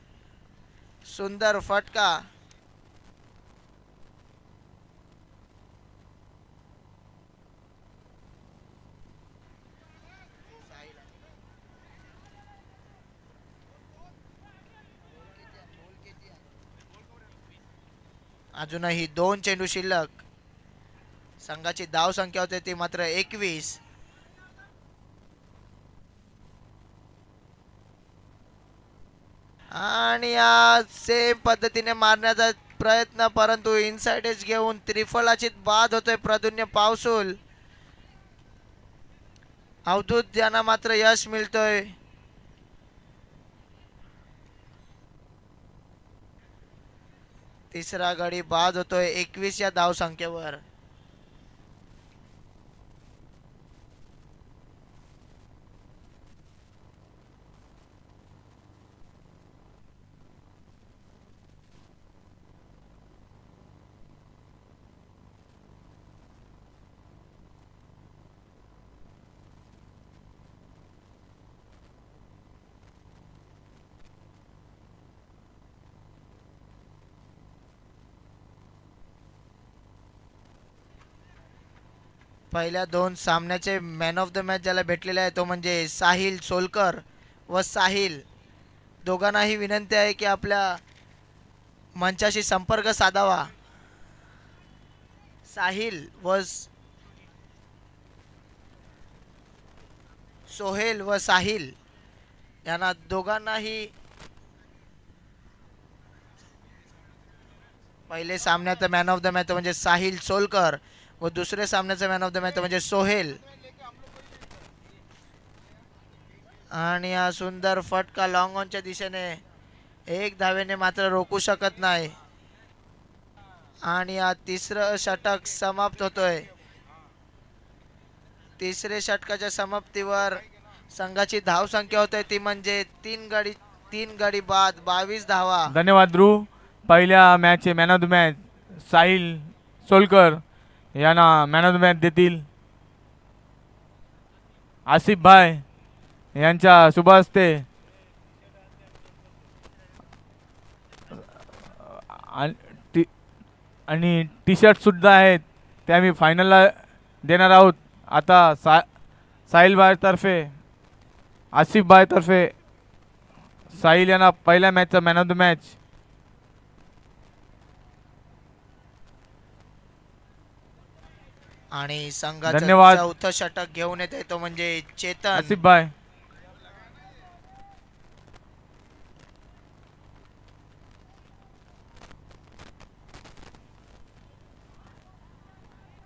सुंदर फटका. अजूनही 2 चेंडू शिल्लक. संघाची धाव संख्या होते ती मात्र 21. आणि सेम पद्धतीने मारण्याचा प्रयत्न, परंतु इनसाइड एज घेऊन त्रिफळाची बाद होतोय प्रद्युम्न पावसूल. अवधूत यांना मात्र यश मिळतोय. तिसरा गडी बाद होतोय 21 या धाव संख्येवर. पहिल्या 2 सामन्याचे मॅन ऑफ द मॅच ज्याला भेटलेला आहे तो म्हणजे साहिल सोलकर व साहिल. दोघांनाही विनंती आहे की आपल्या मंचाशी संपर्क साधावा. साहिल व सोहेल व साहिल यांना दोघांनाही पहिले सामन्याचा मॅन ऑफ द मॅच म्हणजे साहिल सोलकर व दुसरे सामन्याचा मॅन ऑफ द मॅच म्हणजे सोहेल. आणि हा सुंदर फटका लॉंग ऑनच्या दिशेने एक धावेने मात्र रोखू शकत नाही. आणि हा तिसरं षटक समाप्त होतोय. तिसरे षटकाच्या समाप्तीवर संघाची धाव संख्या होते ती म्हणजे 3 गडी बाद 22 धावा. धन्यवाद ध्रुव. पहिल्या मॅचचे man of the match Sahil Solkar यांना मॅन ऑफ द मॅच देतील आसिफ भाई यांच्या शुभ हस्ते. आणि टी शर्ट सुद्धा आहेत ते आम्ही फायनलला देणार आहोत. आता साहिल भाई तर्फे आसिफ भाई तर्फे साहिल यांना पहिल्या मॅचचा मॅन ऑफ द मॅच. आणि संघाचा धन्यवाद. चौथा षटक घेऊन येते तो म्हणजे चेतन आसिफ भाई.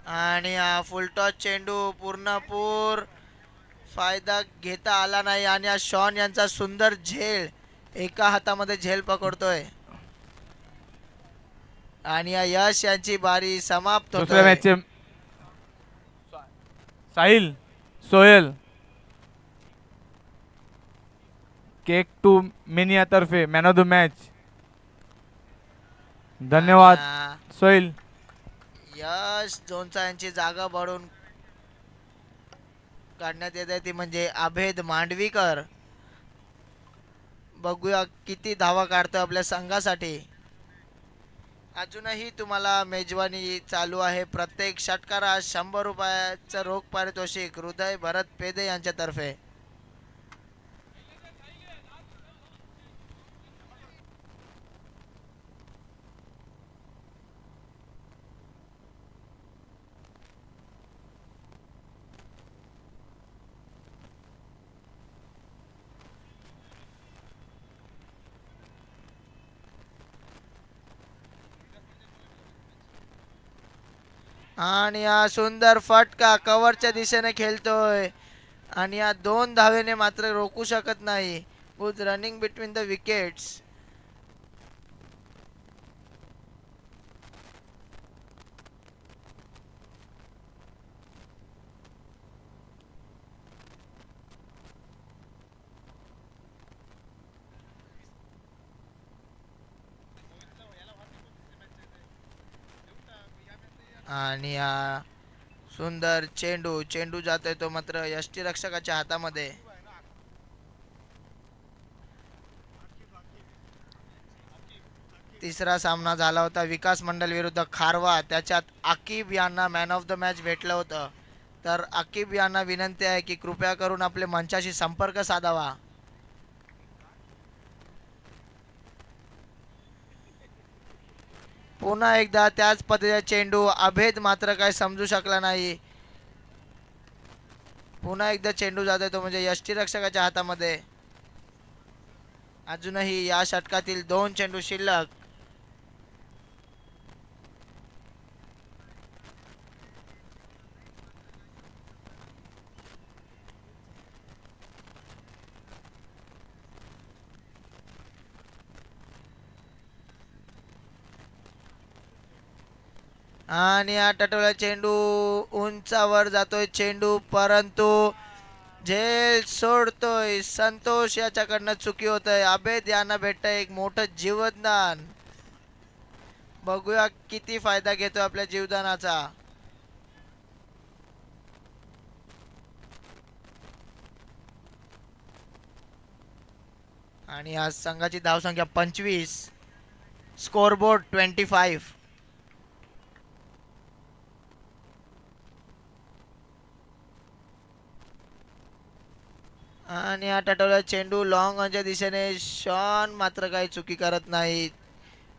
आणि हा फुलटॉस चेंडू पूर्णपूर फायदा घेता आला नाही. आणि हा शॉन यांचा सुंदर झेल, एका हातामध्ये झेल पकडतोय. आणि या यश यांची बारी समाप्त दुसऱ्या होते. मॅचचे साहिल सोहेल केक टू मिनिया तर्फे मॅन ऑफ द मॅच. धन्यवाद सोहेल. यश जोनचा यांची जागा बढून काढण्यात येत आहे ती म्हणजे अभेद मांडवीकर. बघूया किती धावा काढतो आपल्या संघासाठी. अजूनही तुम्हाला मेजवानी चालू आहे. प्रत्येक षटकारास 100 रुपयाचं रोख पारितोषिक हृदय भरत पेदे यांच्यातर्फे. आणि हा सुंदर फटका कव्हरच्या दिशेने खेळतोय आणि या 2 धावेने मात्र रोखू शकत नाही. Good running between the wickets. आणि हा सुंदर चेंडू जातोय तो मात्र यष्टीरक्षकाच्या हातामध्ये. तिसरा सामना झाला होता विकास मंडल विरुद्ध खारवा. त्याच्यात आकिब यांना मॅन ऑफ द मॅच भेटलं होतं. तर आकिब यांना विनंती आहे की कृपया करून आपले मंचाशी संपर्क साधावा. पुन्हा एकदा त्याच पद्धतीचा चेंडू. अभेद मात्र काय समजू शकला नाही. पुन्हा एकदा चेंडू जातोय तो म्हणजे यष्टीरक्षकाच्या हातामध्ये. अजूनही या षटकातील 2 चेंडू शिल्लक. आणि हा टटोला चेंडू उंचावर जातोय चेंडू परंतु झेल सोडतोय. संतोष याच्याकडनं चुकी होतय. अभेद यांना भेटतंय एक मोठं जीवदान. बघूया किती फायदा घेतोय आपल्या जीवदानाचा. आणि आज संघाची धावसंख्या 25. स्कोरबोर्ड 25. आणि हा टटोला चेंडू लॉंग ऑनच्या दिशेने. शॉन मात्र काही चुकी करत नाही.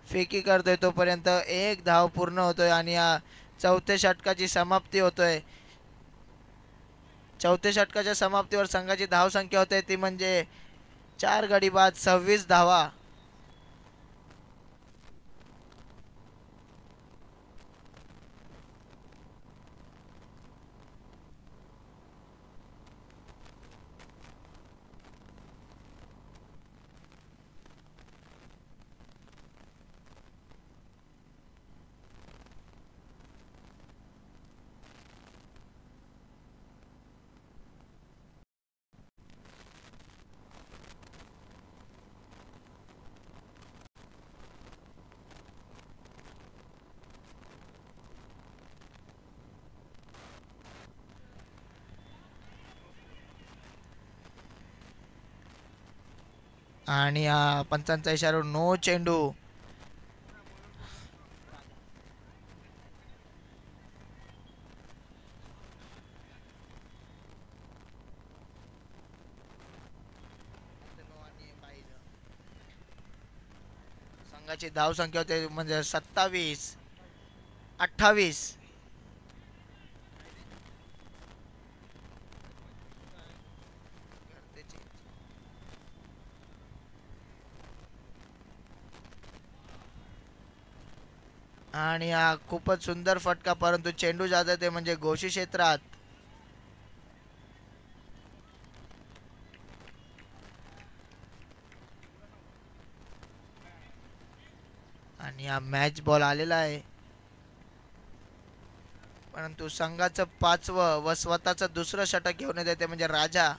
फेकी करतोय तोपर्यंत 1 धाव पूर्ण होतोय आणि या चौथ्या षटकाची समाप्ती होतोय. चौथ्या षटकाच्या समाप्तीवर संघाची धावसंख्या होते ती म्हणजे 4 गडी बाद 26 धावा. आणि हा पंचांचा इशारा नो चेंडू. संघाची धाव संख्या होते म्हणजे 27. 28. आणि हा खूपच सुंदर फटका परंतु चेंडू जात ते म्हणजे घोषी क्षेत्रात. आणि हा मॅच बॉल आलेला आहे, परंतु संघाचं 5वं व स्वतःचं दुसरं षटक घेऊन येते ते म्हणजे राजा.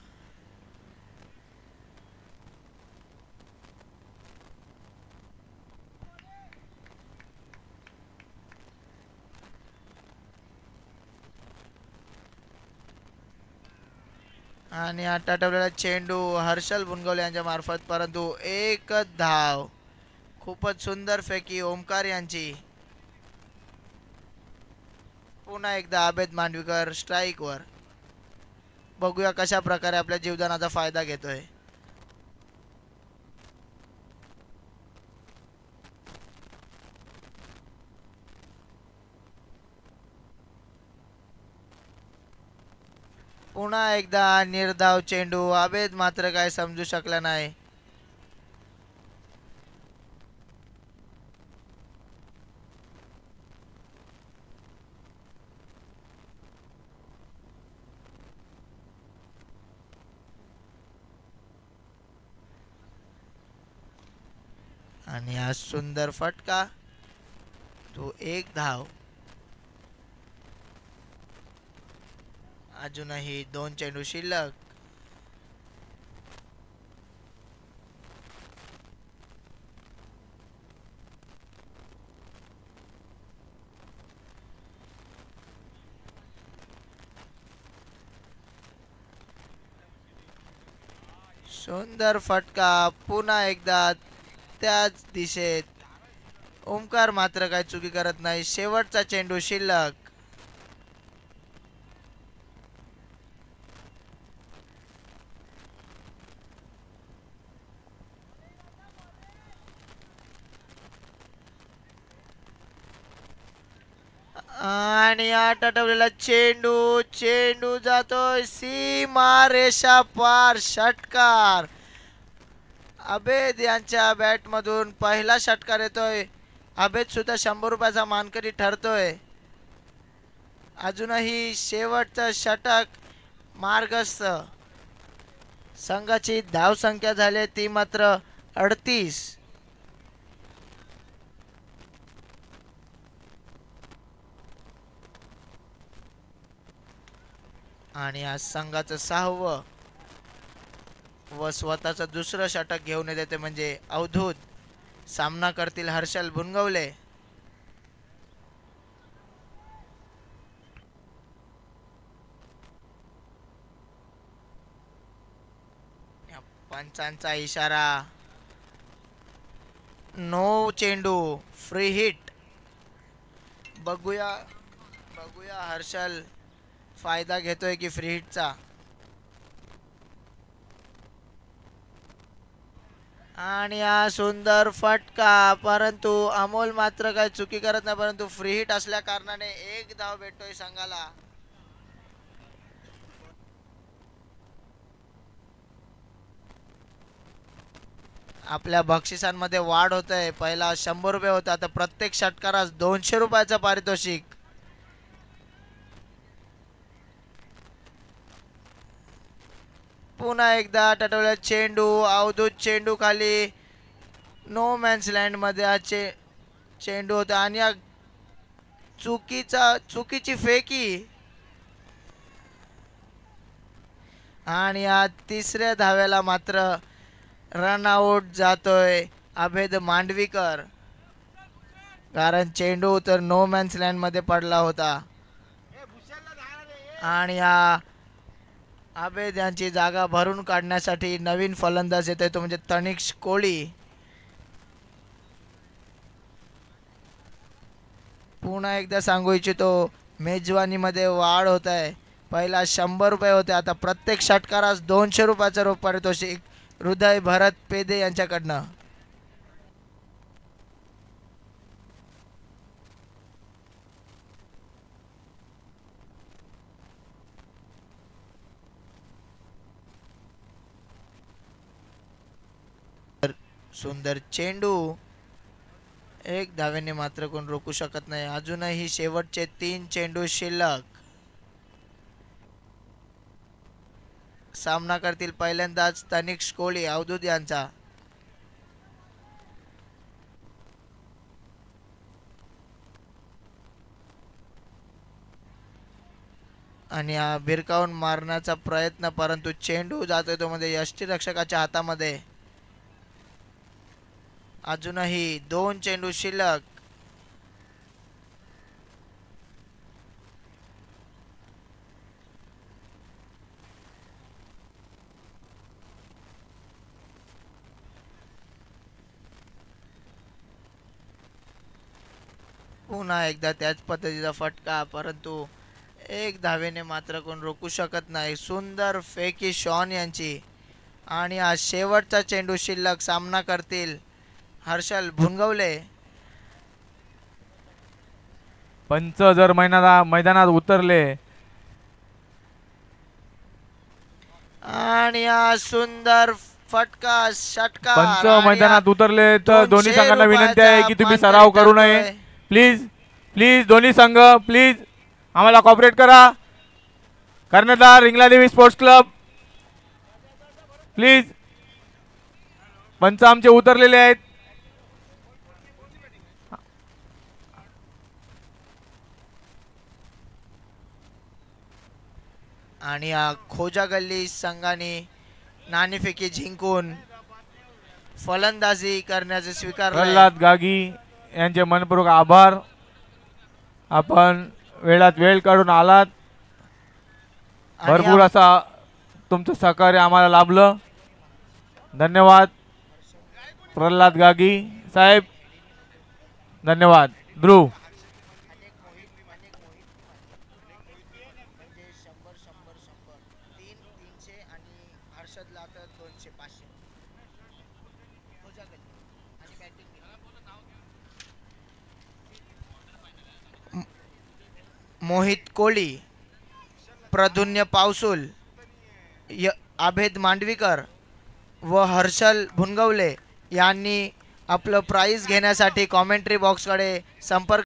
आणि आटवलेला चेंडू हर्षल बुनगवले यांच्या मार्फत, परंतु एकच धाव. खूपच सुंदर फेकी ओमकार यांची. पुन्हा एकदा अभेद मांडवीकर स्ट्राईक वर. बघूया कशा प्रकारे आपल्या जीवदानाचा फायदा घेतोय. पुन्हा एकदा निर्धाव चेंडू. अभेद मात्र काय समजू शकला नाही. आणि हा सुंदर फटका, तो एक धाव. अजूनही 2 चेंडू शिल्लक. सुंदर फटका पुन्हा एकदा त्याच दिशेत. ओमकार मात्र काय चुकी करत नाही. शेवटचा चेंडू शिल्लक. आणि आठ आठवलेला चेंडू. चेंडू जातोय सीमा रेषा पार. षटकार. अभेद यांच्या बॅट मधून पहिला षटकार येतोय. अभेद सुद्धा 100 रुपयाचा मानकरी ठरतोय. अजूनही शेवटचं षटक मार्गस्थ. संघाची धाव संख्या झाली ती मात्र 38. आणि आज संघाचं 6वं व स्वतःचं दुसरं षटक घेऊन येते ते म्हणजे अवधूत. सामना करतील हर्षल बुनगवले. पंचांचा इशारा. नो चेंडू. Free hit. बघूया हर्षल फायदा घेतोय की फ्री हिटचा. आणि हा सुंदर फटका, परंतु अमोल मात्र काही चुकी करत नाही, परंतु फ्री हिट असल्या कारणाने एक धाव भेटतोय संघाला. आपल्या बक्षिसांमध्ये वाढ होत आहे. पहिला 100 रुपये होता, आता प्रत्येक षटकारास 200 रुपयाचं पारितोषिक. पुन्हा एकदा टटवल्या चेंडू. अवधूत चेंडू खाली. नो मॅन्स लँड मध्ये हा चेंडू होता आणि चुकीची फेकी. आणि या तिसऱ्या धाव्याला मात्र रन आउट जातोय अभेद मांडवीकर, कारण चेंडू तर नो मॅन्स लँड मध्ये पडला होता. आणि हा अभेद यांची जागा भरून काढण्यासाठी नवीन फलंदाज येतोय, तो म्हणजे तनिष्क कोळी. पुन्हा एकदा सांगू इच्छितो, मेजवानीमध्ये वाढ होत आहे. पहिला 100 रुपये होते, आता प्रत्येक षटकारास 200 रुपयाचं रोख पारितोषिक हृदय भरत पेदे यांच्याकडनं. सुंदर चेंडू. एक धावेने मात्र कोण रोखू शकत नाही. अजूनही शेवटचे 3 चेंडू शिल्लक. सामना करतील पहिल्यांदाच तनिष्क कोळी अवधूत यांचा. आणि हा भिरकावून मारण्याचा प्रयत्न, परंतु चेंडू जातोय तो मध्ये यष्टीरक्षकाच्या हातामध्ये. अजूनही 2 चेंडू शिल्लक. पुन्हा एकदा त्याच पद्धतीचा फटका, परंतु एक धावेने मात्र कोण रोखू शकत नाही. सुंदर फेकी शॉन यांची. आणि हा शेवटचा चेंडू शिल्लक. सामना करतील हर्षल भुनगवले. पंच जर मैदानात उतरले आणि हा सुंदर फटका षटकार. पंच आणि मैदानात उतरले तर 200 दोन्ही संघांना विनंती आहे की तुम्ही रुपयाचा सराव करू मान नये. करतोय. प्लीज प्लीज दोन्ही संघ प्लीज आम्हाला कॉपरेट करा. कर्णधार इंगलादेवी स्पोर्ट्स क्लब प्लीज. पंच आमचे उतरलेले आहेत. आणि हा खोजा गल्ली संघाने नाणेफेकी जिंकून फलंदाजी करण्याचे स्वीकारले. प्रल्हाद गागी यांचे मनपूर्वक आभार. आपण वेळात वेळ काढून आलात. भरपूर असा तुमचं सहकार्य आम्हाला लाभलं. धन्यवाद प्रल्हाद गागी साहेब. धन्यवाद. ध्रुव मोहित कोळी, प्रधुन्य पावसुल, अभेद मांडवीकर व हर्षल भुनगवले यांनी आपलं प्राइज घेण्यासाठी कॉमेंट्री बॉक्सकडे संपर्क